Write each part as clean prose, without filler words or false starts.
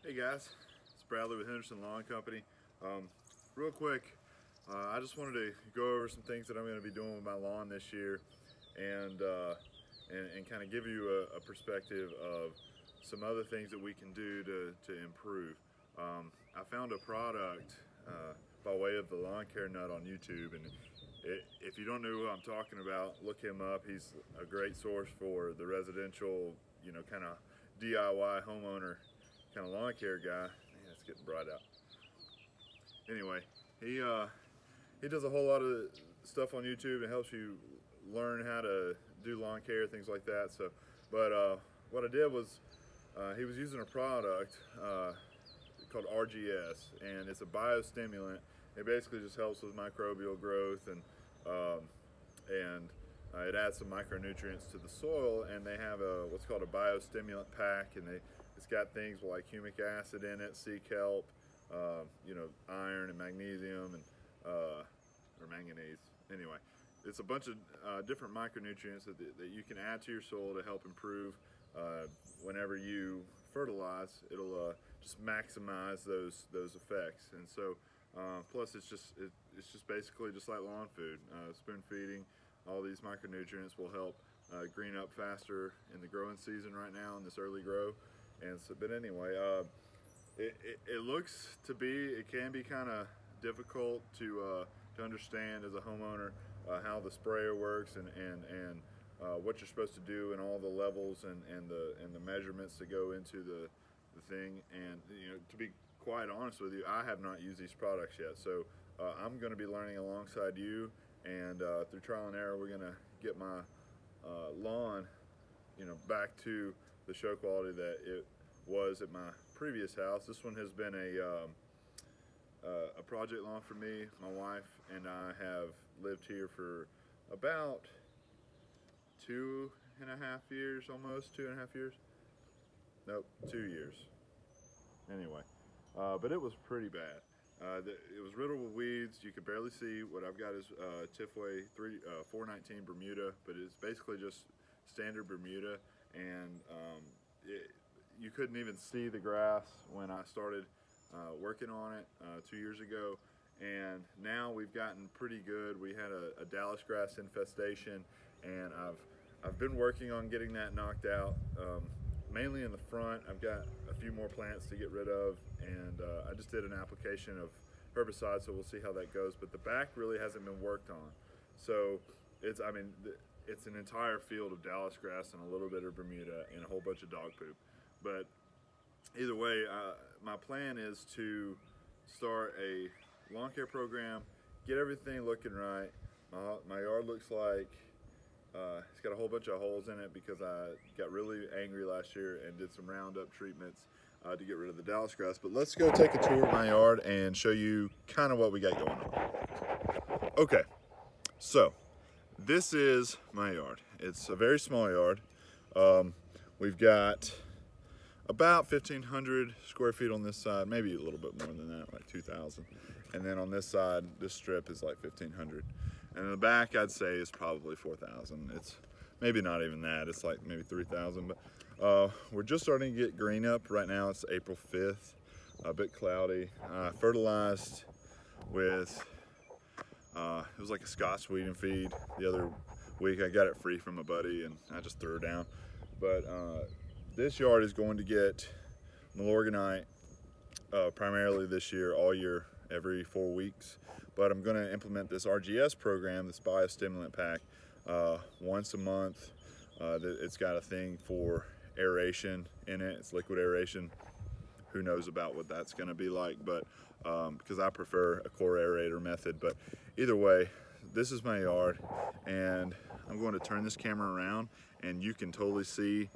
Hey guys, it's Bradley with Henderson Lawn Company. Real quick, I just wanted to go over some things that I'm going to be doing with my lawn this year, and kind of give you a perspective of some other things that we can do to improve. I found a product by way of the Lawn Care Nut on YouTube, and if you don't know who I'm talking about, look him up. He's a great source for the residential, kind of DIY homeowner kind of lawn care guy. Man, it's getting bright out. Anyway, he does a whole lot of stuff on YouTube and helps you learn how to do lawn care, things like that. So, but what I did was he was using a product called RGS, and it's a biostimulant. It basically just helps with microbial growth, and it adds some micronutrients to the soil. And they have what's called a biostimulant pack, and it's got things like humic acid in it, sea kelp, iron and magnesium, and or manganese. Anyway, it's a bunch of different micronutrients that you can add to your soil to help improve. Whenever you fertilize, it'll just maximize those effects. And so, plus it's just basically just like lawn food. Spoon feeding all these micronutrients will help green up faster in the growing season right now, in this early grow. And so, but anyway, it looks to be, it can be kind of difficult to understand as a homeowner how the sprayer works, and what you're supposed to do, and all the levels and the measurements that go into the thing. And to be quite honest with you, I have not used these products yet, so I'm going to be learning alongside you, and through trial and error, we're going to get my lawn back to the show quality that it was at my previous house. This one has been a project lawn for me. My wife and I have lived here for about 2.5 years, almost 2.5 years. Nope, 2 years. Anyway, but it was pretty bad. It was riddled with weeds. You could barely see. What I've got is Tifway 419 Bermuda, but it's basically just standard Bermuda, and you couldn't even see the grass when I started working on it 2 years ago. And now we've gotten pretty good. We had a Dallas grass infestation, and I've been working on getting that knocked out, mainly in the front. I've got a few more plants to get rid of, and I just did an application of herbicide, so we'll see how that goes. But the back really hasn't been worked on. So it's an entire field of Dallas grass and a little bit of Bermuda and a whole bunch of dog poop. But either way, my plan is to start a lawn care program, get everything looking right. My yard looks like it's got a whole bunch of holes in it because I got really angry last year and did some Roundup treatments to get rid of the Dallas grass. But let's go take a tour of my yard and show you kind of what we got going on. Okay, so this is my yard. It's a very small yard. We've got about 1,500 square feet on this side, maybe a little bit more than that, like 2,000. And then on this side, this strip is like 1,500. And in the back, I'd say is probably 4,000. It's maybe not even that. It's like maybe 3,000. But we're just starting to get green up. Right now, it's April 5th, a bit cloudy. Fertilized with, it was like a Scotch weed and feed the other week. I got it free from a buddy, and I just threw it down. But this yard is going to get Milorganite primarily this year, all year, every 4 weeks. But I'm going to implement this RGS program, this biostimulant pack, once a month. It's got a thing for aeration in it. It's liquid aeration. Who knows about what that's going to be like, but because I prefer a core aerator method. But either way, this is my yard, and I'm going to turn this camera around, and you can totally see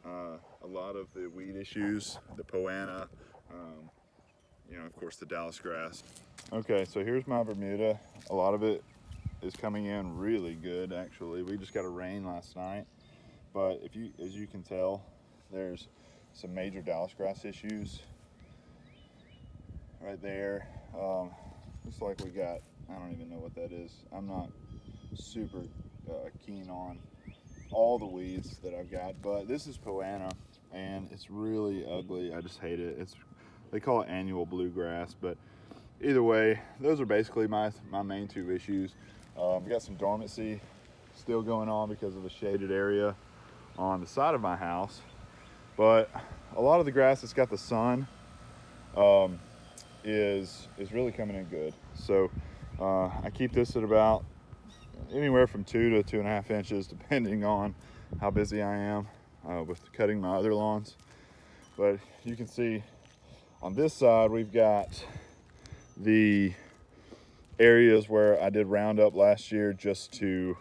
a lot of the weed issues, the poana, of course the Dallas grass. Okay, so here's my Bermuda. A lot of it is coming in really good, actually. We just got a rain last night, but as you can tell, there's some major Dallas grass issues right there. Looks like we got, I don't even know what that is. I'm not super keen on all the weeds that I've got, but this is poana. and it's really ugly. I just hate it. They call it annual bluegrass, but either way, those are basically my main two issues. We got some dormancy still going on because of the shaded area on the side of my house, but a lot of the grass that's got the sun is really coming in good. So I keep this at about anywhere from 2 to 2.5 inches, depending on how busy I am with cutting my other lawns. But you can see on this side, we've got the areas where I did Roundup last year just to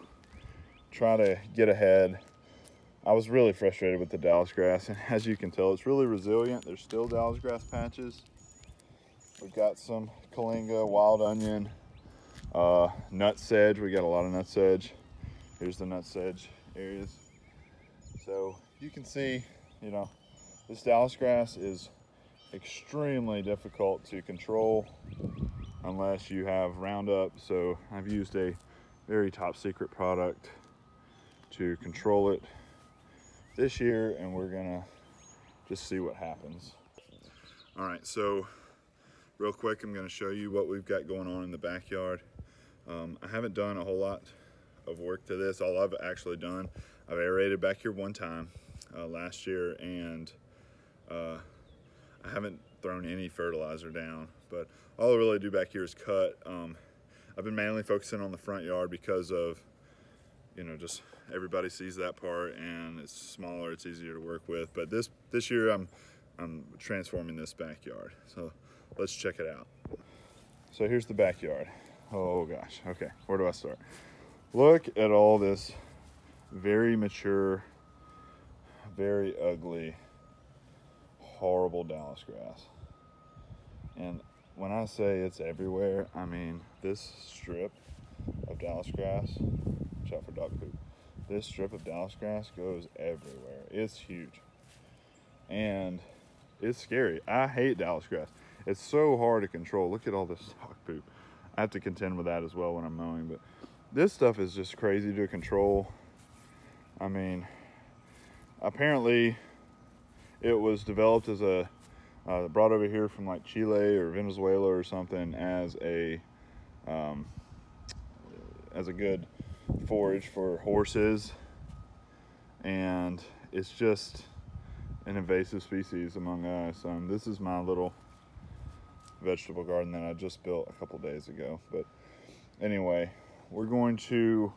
try to get ahead. I was really frustrated with the Dallas grass, and as you can tell, it's really resilient. There's still Dallas grass patches. We've got some Kalinga, wild onion, nut sedge. We got a lot of nut sedge. Here's the nut sedge areas. So you can see, you know, this Dallas grass is extremely difficult to control unless you have Roundup. So I've used a very top secret product to control it this year, and we're gonna just see what happens. All right, so real quick, I'm gonna show you what we've got going on in the backyard. I haven't done a whole lot of work to this. All I've actually done, I've aerated back here one time last year, and I haven't thrown any fertilizer down, but all I really do back here is cut. I've been mainly focusing on the front yard because of, you know, just everybody sees that part and it's smaller, it's easier to work with. But this year I'm transforming this backyard. So let's check it out. So here's the backyard. Oh gosh, okay, where do I start? Look at all this very mature, very ugly, horrible Dallas grass. And when I say it's everywhere, I mean this strip of Dallas grass, watch out for dog poop. This strip of Dallas grass goes everywhere. It's huge. And it's scary. I hate Dallas grass. It's so hard to control. Look at all this dog poop. I have to contend with that as well when I'm mowing, but this stuff is just crazy to control. I mean, apparently it was developed as brought over here from like Chile or Venezuela or something as a good forage for horses, and it's just an invasive species among us. This is my little vegetable garden that I just built a couple days ago. But anyway, we're going to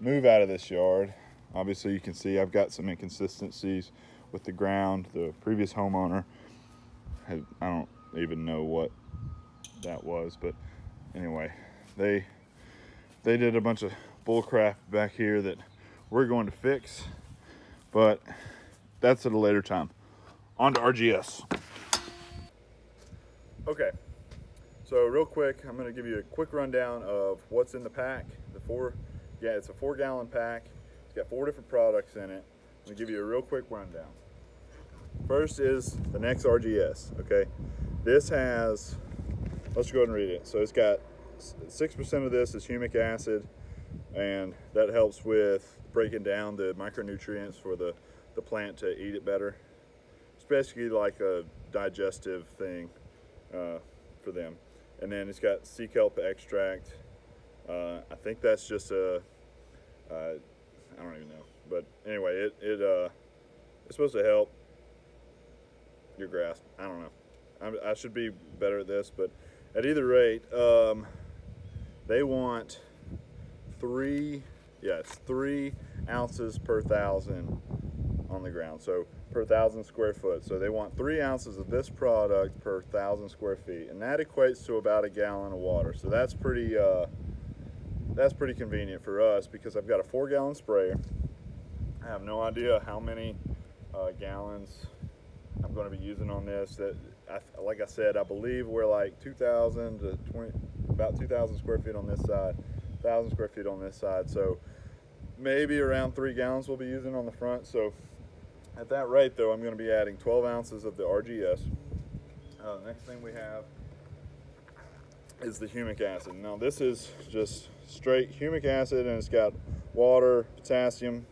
move out of this yard. Obviously you can see I've got some inconsistencies with the ground. The previous homeowner I don't even know what that was, but anyway, they did a bunch of bull crap back here that we're going to fix, but that's at a later time. On to RGS. Okay, so real quick, I'm going to give you a quick rundown of what's in the pack. It's a 4-gallon pack. It's got 4 different products in it. I'm going to give you a real quick rundown. First is the N-ext RGS, okay? This has, let's go ahead and read it. So it's got 6% of this is humic acid, and that helps with breaking down the micronutrients for the plant to eat it better. It's basically like a digestive thing for them. And then it's got sea kelp extract. I think that's just I don't even know. But anyway, it's supposed to help your grass. I don't know. I should be better at this, but at either rate, they want 3 ounces per 1,000 on the ground, so per 1,000 square foot. So they want 3 ounces of this product per 1,000 square feet, and that equates to about 1 gallon of water. So that's pretty convenient for us because I've got a 4-gallon sprayer. I have no idea how many gallons I'm going to be using on this. Like I said, I believe we're like 2,000 to about 2,000 square feet on this side, 1,000 square feet on this side. So maybe around 3 gallons we'll be using on the front. So at that rate though, I'm going to be adding 12 ounces of the RGS. The next thing we have is the humic acid. Now this is just straight humic acid, and it's got water, potassium.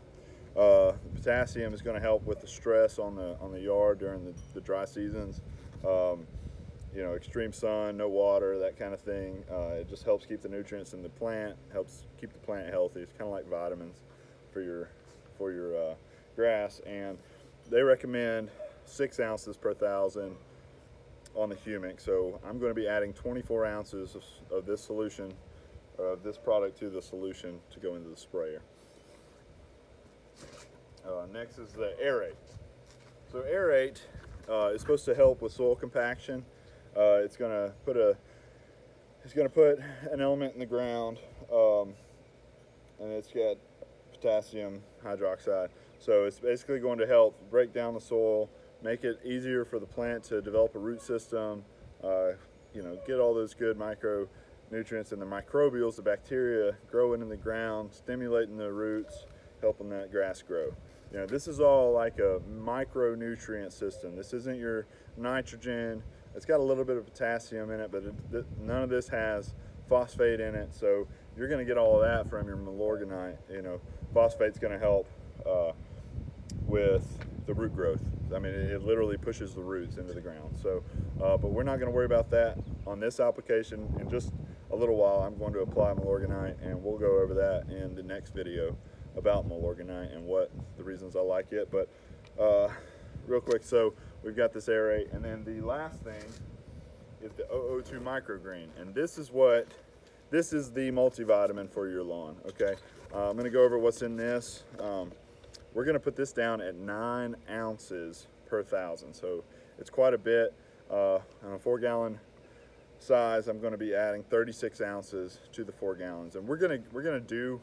potassium is going to help with the stress on the yard during the dry seasons. You know, extreme sun, no water, that kind of thing. It just helps keep the nutrients in the plant, helps keep the plant healthy. It's kind of like vitamins for your grass. And they recommend 6 ounces per 1,000 on the humic. So I'm going to be adding 24 ounces of this solution, of this product to the solution to go into the sprayer. Next is the aerate. So aerate is supposed to help with soil compaction. It's going to put an element in the ground, and it's got potassium hydroxide. So it's basically going to help break down the soil, make it easier for the plant to develop a root system, you know, get all those good micronutrients and the microbials, the bacteria growing in the ground, stimulating the roots, helping that grass grow. You know, this is all like a micronutrient system. This isn't your nitrogen. It's got a little bit of potassium in it, but none of this has phosphate in it. So you're going to get all of that from your Milorganite. You know, phosphate's going to help with the root growth. I mean, it literally pushes the roots into the ground. So, but we're not going to worry about that on this application. In just a little while, I'm going to apply Milorganite, and we'll go over that in the next video about Milorganite and what the reasons I like it. But real quick, so we've got this aerate, and then the last thing is the 002 microgreen, and this is the multivitamin for your lawn. Okay, I'm going to go over what's in this. We're going to put this down at 9 ounces per 1,000, so it's quite a bit. On a 4-gallon size, I'm going to be adding 36 ounces to the 4 gallons, and we're going to do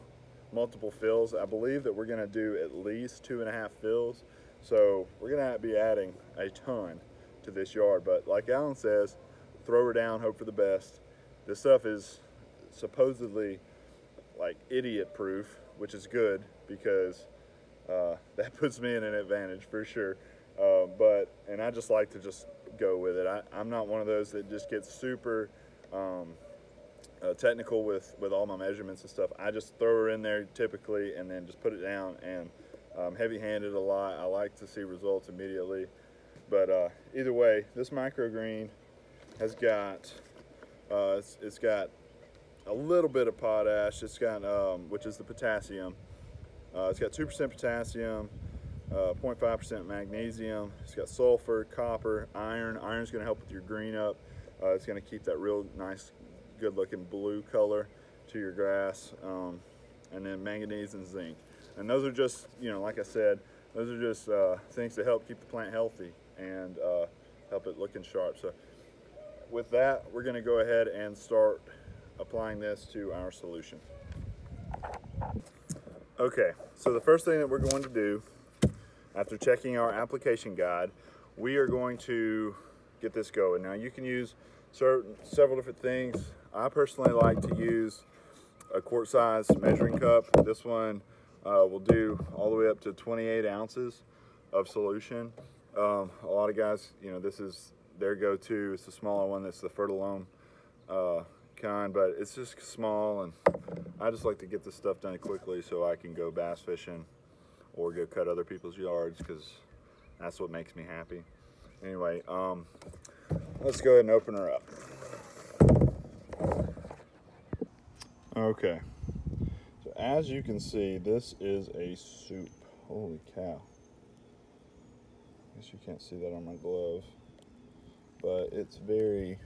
multiple fills. I believe that we're going to do at least 2.5 fills. So we're going to be adding a ton to this yard, but like Alan says, throw her down, hope for the best. This stuff is supposedly like idiot proof, which is good because that puts me in an advantage for sure. And I just like to just go with it. I'm not one of those that just gets super technical with all my measurements and stuff. I just throw her in there typically and then just put it down, and heavy-handed a lot. I like to see results immediately. But either way, this microgreen has got it's got a little bit of potash. It's got which is the potassium. It's got 2% potassium, 0.5% magnesium. It's got sulfur, copper, iron. Iron's going to help with your green up. It's going to keep that real nice, good-looking blue color to your grass, and then manganese and zinc. And those are just, you know, like I said, those are just things to help keep the plant healthy and help it looking sharp. So with that, we're going to go ahead and start applying this to our solution. Okay, so the first thing that we're going to do after checking our application guide, we are going to get this going. Now you can use several different things. I personally like to use a quart size measuring cup. This one will do all the way up to 28 ounces of solution. A lot of guys, you know, this is their go-to. It's the smaller one. That's the Fertilome kind, but it's just small, and I just like to get this stuff done quickly so I can go bass fishing or go cut other people's yards, because that's what makes me happy. Anyway, let's go ahead and open her up. Okay, so as you can see, this is a soup. Holy cow. I guess you can't see that on my glove, but it's very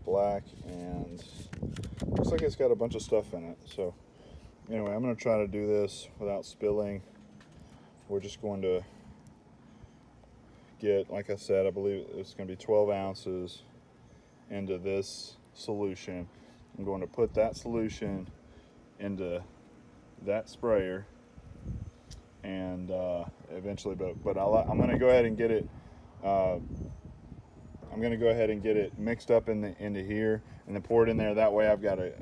black and looks like it's got a bunch of stuff in it. So anyway, I'm going to try to do this without spilling. We're just going to get, like I said, I believe it's going to be 12 ounces into this solution. I'm going to put that solution into that sprayer, and eventually, but I'm going to go ahead and get it. I'm going to go ahead and get it mixed up into here, and then pour it in there. That way, I've got a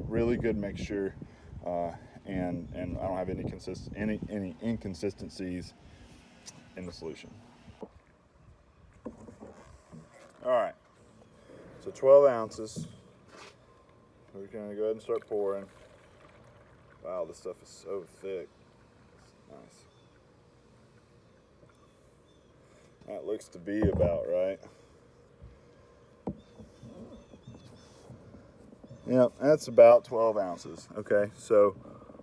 really good mixture, and I don't have any inconsistencies in the solution. All right, so 12 ounces. We're going to go ahead and start pouring. Wow, this stuff is so thick. Nice. That looks to be about right. Yep, that's about 12 ounces. Okay, so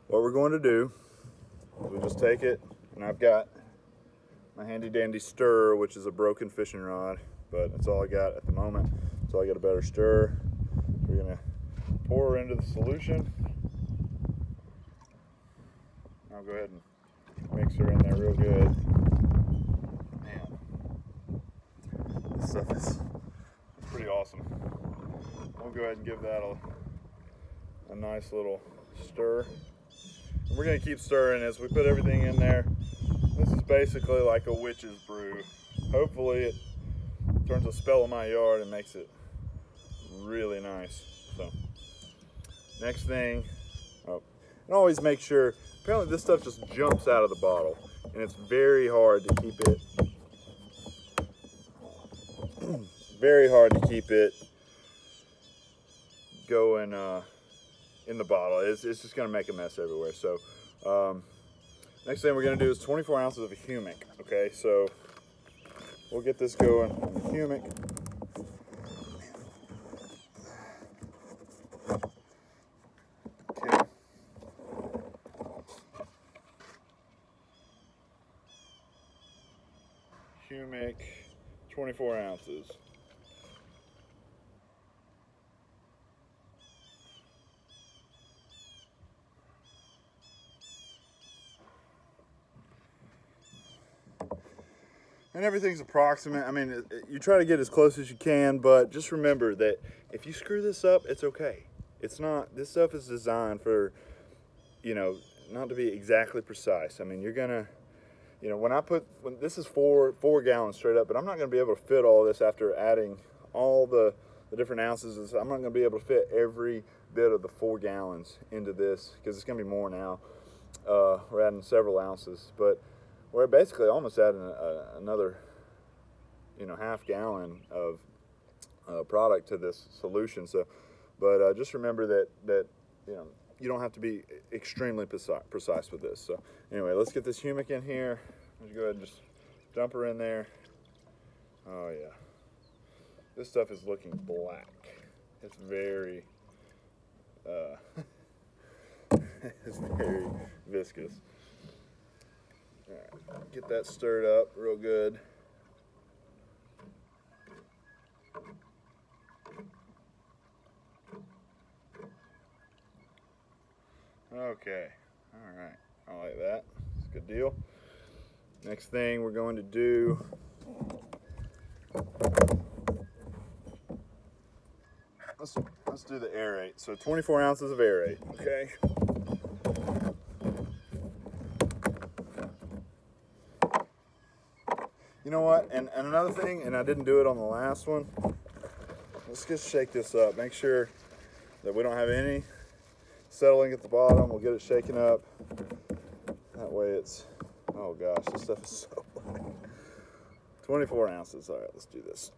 what we're going to do is we just take it, and I've got my handy dandy stirrer, which is a broken fishing rod, but that's all I got at the moment. So I got a better stirrer. We're gonna pour her into the solution. I'll go ahead and mix her in there real good. Man, this stuff is pretty awesome. We'll go ahead and give that a nice little stir. And we're gonna keep stirring as we put everything in there. This is basically like a witch's brew. Hopefully it turns a spell in my yard and makes it really nice. So next thing, and always make sure, apparently this stuff just jumps out of the bottle and it's very hard to keep it, going in the bottle. It's just gonna make a mess everywhere. So next thing we're gonna do is 24 ounces of humic. Okay, so we'll get this going on the humic. Okay. Humic, 24 ounces. And everything's approximate. I mean, you try to get as close as you can, but just remember that if you screw this up, it's okay. It's not, this stuff is designed for, you know, not to be exactly precise. I mean, you're gonna, you know, when this is four gallons straight up, but I'm not gonna be able to fit all this after adding all the different ounces. I'm not gonna be able to fit every bit of the 4 gallons into this, because it's gonna be more now. We're adding several ounces, but we're basically almost adding another, you know, half gallon of product to this solution. So, but just remember that you know, you don't have to be extremely precise with this. So anyway, let's get this humic in here. Let's go ahead and just dump her in there. Oh yeah, this stuff is looking black. It's very it's very viscous. All right, get that stirred up real good. Okay, all right, I like that. It's a good deal. Next thing we're going to do, let's do the aerate. So 24 ounces of aerate, okay? You know what, and another thing, and I didn't do it on the last one, let's just shake this up. Make sure that we don't have any settling at the bottom. We'll get it shaken up. That way it's, oh gosh, this stuff is so black. 24 ounces, all right, let's do this.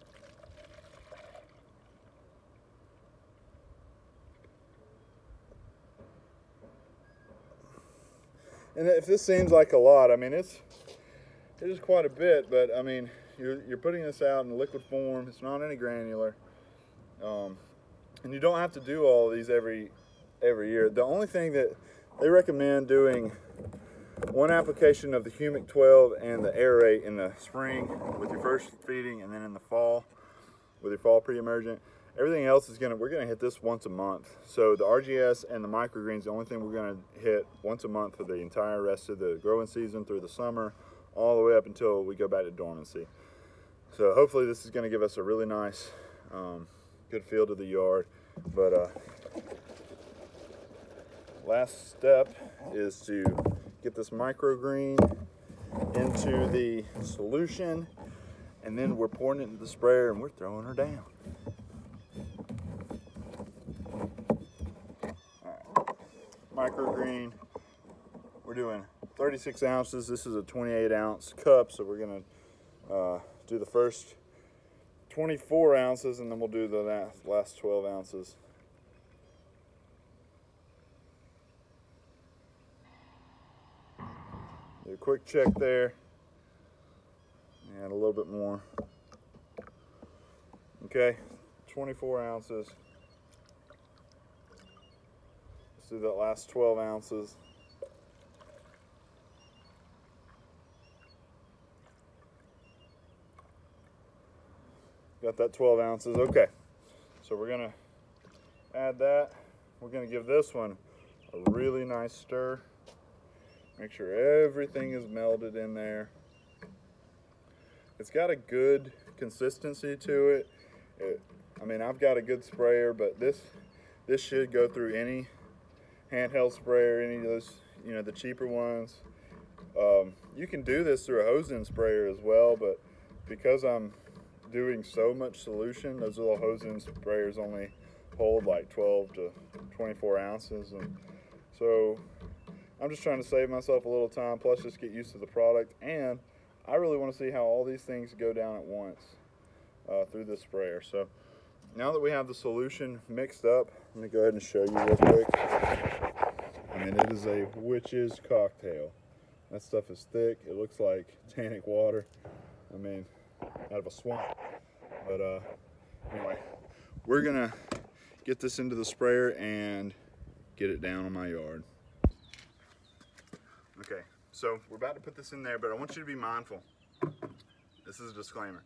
And if this seems like a lot, I mean, it is quite a bit, but I mean, you're putting this out in liquid form. It's not any granular, and you don't have to do all of these every year. The only thing that they recommend doing, one application of the Humic 12 and the aerate in the spring with your first feeding, and then in the fall with your fall pre-emergent. Everything else is we're gonna hit this once a month. So the RGS and the microgreens, the only thing we're gonna hit once a month for the entire rest of the growing season through the summer, all the way up until we go back to dormancy. So hopefully this is gonna give us a really nice, good feel to the yard. But last step is to get this microgreen into the solution, and then we're pouring it into the sprayer and we're throwing her down. Microgreen, we're doing 36 ounces. This is a 28 ounce cup, so we're gonna do the first 24 ounces and then we'll do the last 12 ounces. Do a quick check there. And a little bit more. Okay, 24 ounces. Let's do that last 12 ounces. Got that 12 ounces. Okay, so we're gonna add that. We're gonna give this one a really nice stir. Make sure everything is melded in there. It's got a good consistency to it. I mean, I've got a good sprayer, but this should go through any handheld sprayer, any of those, you know, the cheaper ones. You can do this through a hose-in sprayer as well, but because I'm doing so much solution, those little hose-in sprayers only hold like 12 to 24 ounces, and so I'm just trying to save myself a little time, plus just get used to the product, and I really want to see how all these things go down at once through this sprayer. So now that we have the solution mixed up, let me go ahead and show you real quick. I mean, it is a witch's cocktail. That stuff is thick. It looks like tannic water. I mean, out of a swamp. But anyway, we're gonna get this into the sprayer and get it down on my yard. Okay, so we're about to put this in there, but I want you to be mindful. This is a disclaimer.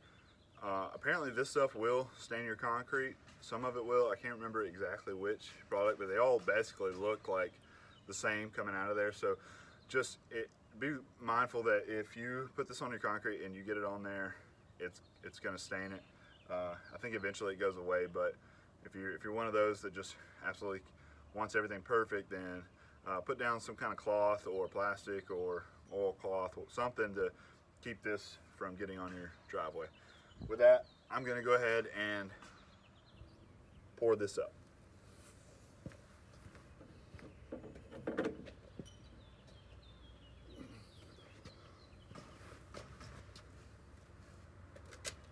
Apparently this stuff will stain your concrete. Some of it will. I can't remember exactly which product, but they all basically look like the same coming out of there. So just be mindful that if you put this on your concrete and you get it on there, it's going to stain it. I think eventually it goes away, but if you're one of those that just absolutely wants everything perfect, then put down some kind of cloth or plastic or oilcloth or something to keep this from getting on your driveway. With that, I'm going to go ahead and pour this up.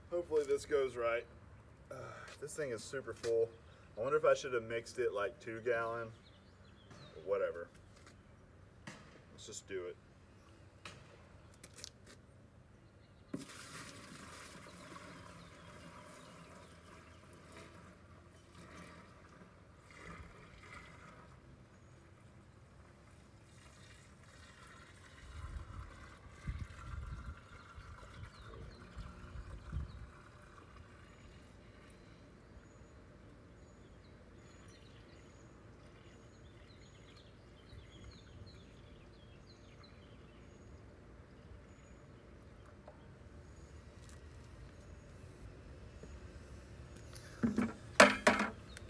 Hopefully this goes right. This thing is super full. I wonder if I should have mixed it like 2 gallon or whatever. Let's just do it.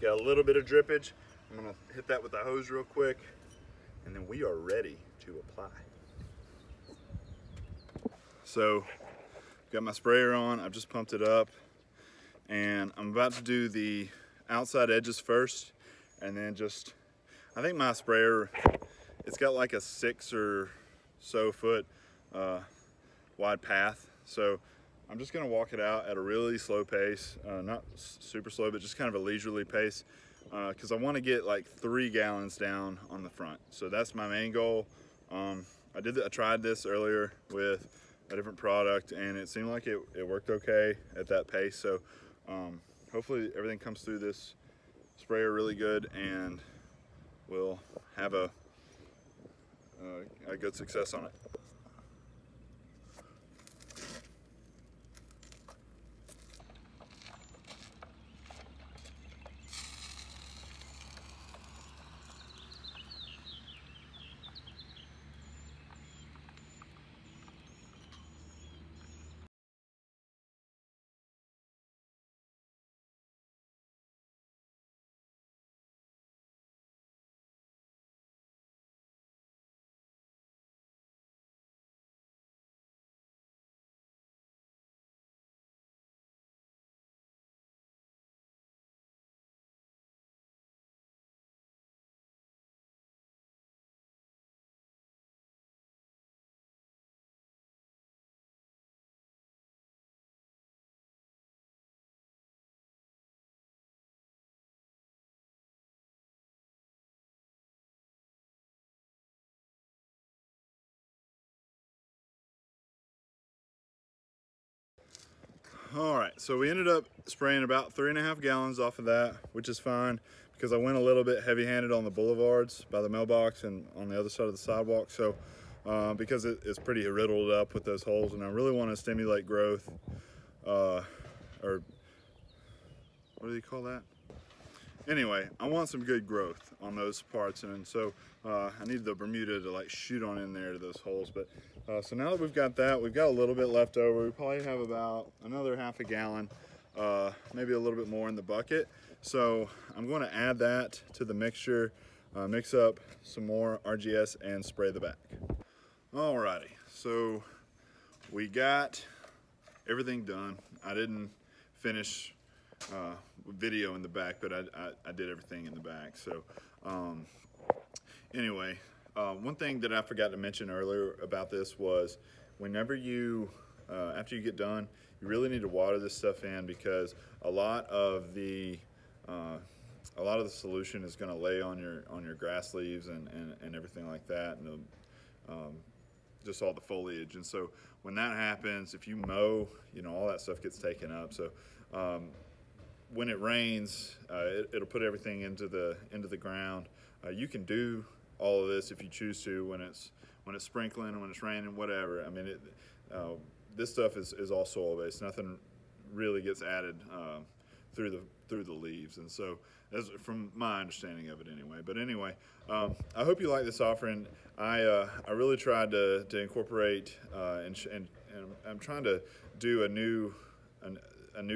Got a little bit of drippage. I'm gonna hit that with the hose real quick, and then we are ready to apply. So, got my sprayer on, I've just pumped it up, and I'm about to do the outside edges first, and then just, I think my sprayer, it's got like a 6 or so foot wide path, so I'm just gonna walk it out at a really slow pace, not super slow, but just kind of a leisurely pace, because I want to get like 3 gallons down on the front. So that's my main goal. I tried this earlier with a different product, and it seemed like it worked okay at that pace. So hopefully everything comes through this sprayer really good, and we'll have a good success on it. All right, so we ended up spraying about 3.5 gallons off of that, which is fine because I went a little bit heavy-handed on the boulevards by the mailbox and on the other side of the sidewalk. So because it's pretty riddled up with those holes, and I really want to stimulate growth, or what do you call that? Anyway, I want some good growth on those parts, and so I need the Bermuda to like shoot on in there to those holes. But so now that we've got that, we've got a little bit left over. We probably have about another half a gallon, maybe a little bit more in the bucket. So I'm going to add that to the mixture, mix up some more RGS and spray the back. Alrighty, so we got everything done. I didn't finish video in the back, but I did everything in the back. So anyway, one thing that I forgot to mention earlier about this was whenever you after you get done, you really need to water this stuff in, because a lot of the solution is going to lay on your grass leaves and everything like that, and just all the foliage. And so when that happens, if you mow, you know, all that stuff gets taken up. So when it rains, it'll put everything into the ground. You can do all of this if you choose to when it's sprinkling, when it's raining, whatever. I mean, this stuff is all soil based. Nothing really gets added through the leaves, and so that's from my understanding of it anyway. But anyway, I hope you like this offering. I really tried to incorporate and I'm trying to do a new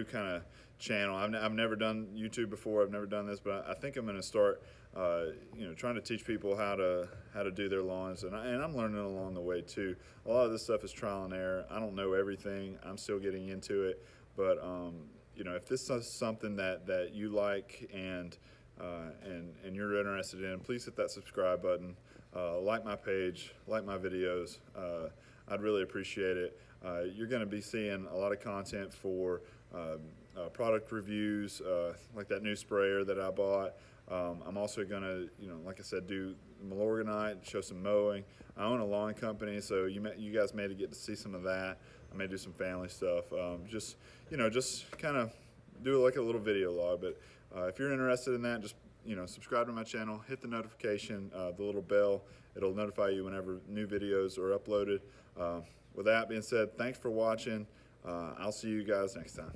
kind of channel. I've never done YouTube before. I've never done this, but I think I'm going to start trying to teach people how to do their lawns, and I'm learning along the way too. A lot of this stuff is trial and error. I don't know everything. I'm still getting into it, but you know, if this is something that you like and you're interested in, please hit that subscribe button, like my page, like my videos. I'd really appreciate it. You're going to be seeing a lot of content for product reviews, like that new sprayer that I bought. I'm also going to, like I said, do Milorganite, show some mowing. I own a lawn company, so you guys may get to see some of that. I may do some family stuff. Just kind of do like a little video log. But if you're interested in that, just subscribe to my channel, hit the notification, the little bell. It'll notify you whenever new videos are uploaded. With that being said, thanks for watching. I'll see you guys next time.